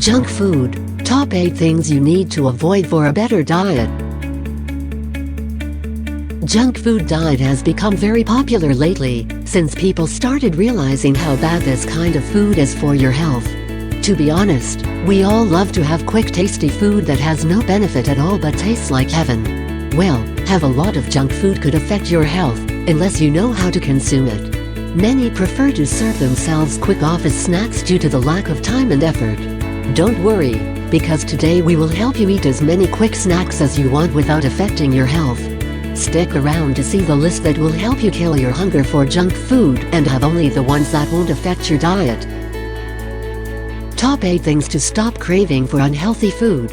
Junk food. Top 8 things you need to avoid for a better diet. Junk food diet has become very popular lately, since people started realizing how bad this kind of food is for your health. To be honest, we all love to have quick tasty food that has no benefit at all but tastes like heaven. Well, have a lot of junk food could affect your health, unless you know how to consume it. Many prefer to serve themselves quick office snacks due to the lack of time and effort. Don't worry, because today we will help you eat as many quick snacks as you want without affecting your health. Stick around to see the list that will help you kill your hunger for junk food and have only the ones that won't affect your diet. Top 8 things to stop craving for unhealthy food.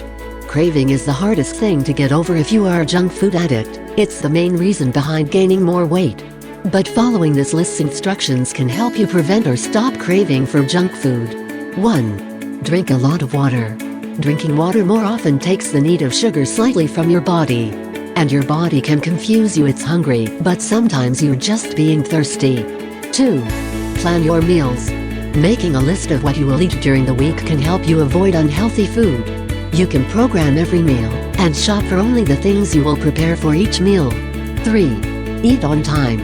Craving is the hardest thing to get over if you are a junk food addict. It's the main reason behind gaining more weight. But following this list's instructions can help you prevent or stop craving for junk food. 1. Drink a lot of water. Drinking water more often takes the need of sugar slightly from your body. And your body can confuse you it's hungry, but sometimes you're just being thirsty. 2. Plan your meals. Making a list of what you will eat during the week can help you avoid unhealthy food. You can program every meal, and shop for only the things you will prepare for each meal. 3. Eat on time.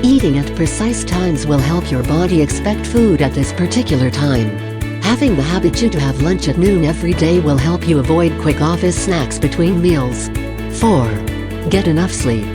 Eating at precise times will help your body expect food at this particular time. Having the habit to have lunch at noon every day will help you avoid quick office snacks between meals. 4. Get enough sleep.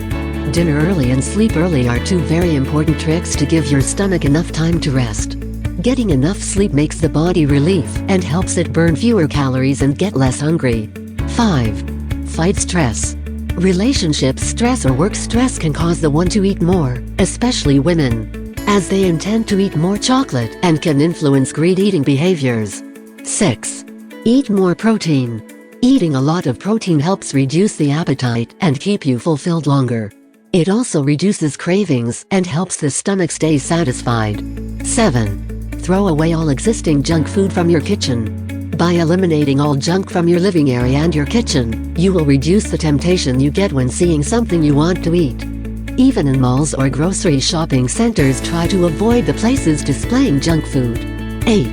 Dinner early and sleep early are 2 very important tricks to give your stomach enough time to rest. Getting enough sleep makes the body relief and helps it burn fewer calories and get less hungry. 5. Fight stress. Relationship stress or work stress can cause the one to eat more, especially women, as they intend to eat more chocolate and can influence greed eating behaviors. 6. Eat more protein. Eating a lot of protein helps reduce the appetite and keep you fulfilled longer. It also reduces cravings and helps the stomach stay satisfied. 7. Throw away all existing junk food from your kitchen. By eliminating all junk from your living area and your kitchen, you will reduce the temptation you get when seeing something you want to eat. Even in malls or grocery shopping centers, try to avoid the places displaying junk food. 8.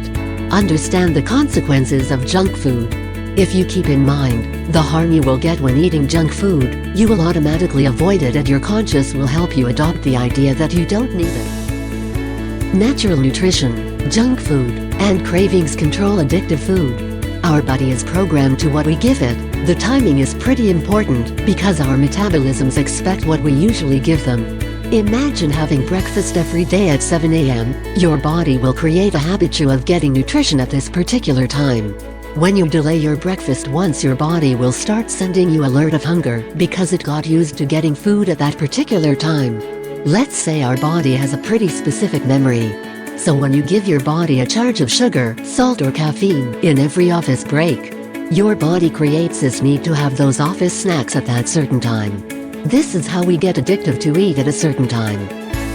Understand the consequences of junk food. If you keep in mind the harm you will get when eating junk food, you will automatically avoid it and your conscience will help you adopt the idea that you don't need it. Natural nutrition. Junk food and cravings control addictive food. Our body is programmed to what we give it. The timing is pretty important because our metabolisms expect what we usually give them. Imagine having breakfast every day at 7 a.m. Your body will create a habit of getting nutrition at this particular time. When you delay your breakfast once, your body will start sending you alert of hunger because it got used to getting food at that particular time. Let's say our body has a pretty specific memory. So when you give your body a charge of sugar, salt or caffeine in every office break, your body creates this need to have those office snacks at that certain time. This is how we get addictive to eat at a certain time.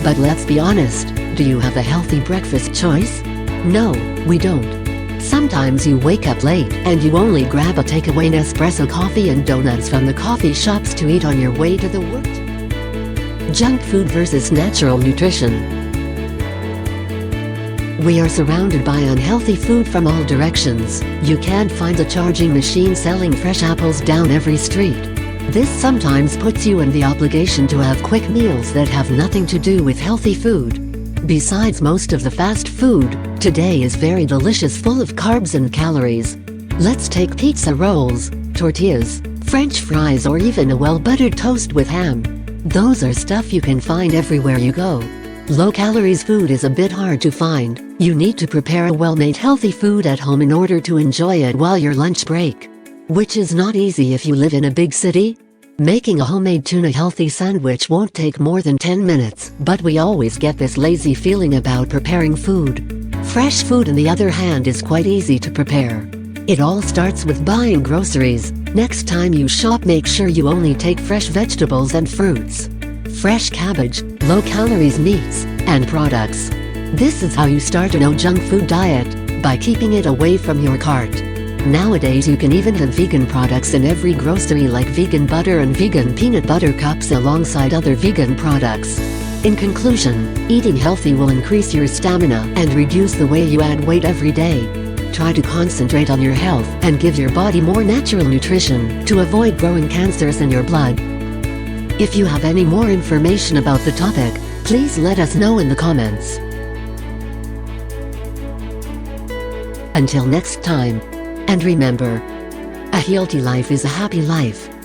But let's be honest, do you have a healthy breakfast choice? No, we don't. Sometimes you wake up late and you only grab a takeaway Nespresso coffee and donuts from the coffee shops to eat on your way to the work. Junk food versus natural nutrition. We are surrounded by unhealthy food from all directions. You can't find a charging machine selling fresh apples down every street. This sometimes puts you in the obligation to have quick meals that have nothing to do with healthy food. Besides, most of the fast food today is very delicious, full of carbs and calories. Let's take pizza rolls, tortillas, French fries, or even a well-buttered toast with ham. Those are stuff you can find everywhere you go. Low-calories food is a bit hard to find. You need to prepare a well-made healthy food at home in order to enjoy it while your lunch break, which is not easy if you live in a big city. Making a homemade tuna healthy sandwich won't take more than 10 minutes, but we always get this lazy feeling about preparing food. Fresh food, on the other hand, is quite easy to prepare. It all starts with buying groceries. Next time you shop, make sure you only take fresh vegetables and fruits, fresh cabbage, low-calories meats, and products. This is how you start a no-junk food diet, by keeping it away from your cart. Nowadays you can even have vegan products in every grocery, like vegan butter and vegan peanut butter cups alongside other vegan products. In conclusion, eating healthy will increase your stamina and reduce the way you add weight every day. try to concentrate on your health and give your body more natural nutrition to avoid growing cancers in your blood. If you have any more information about the topic, please let us know in the comments. Until next time. And remember, a healthy life is a happy life.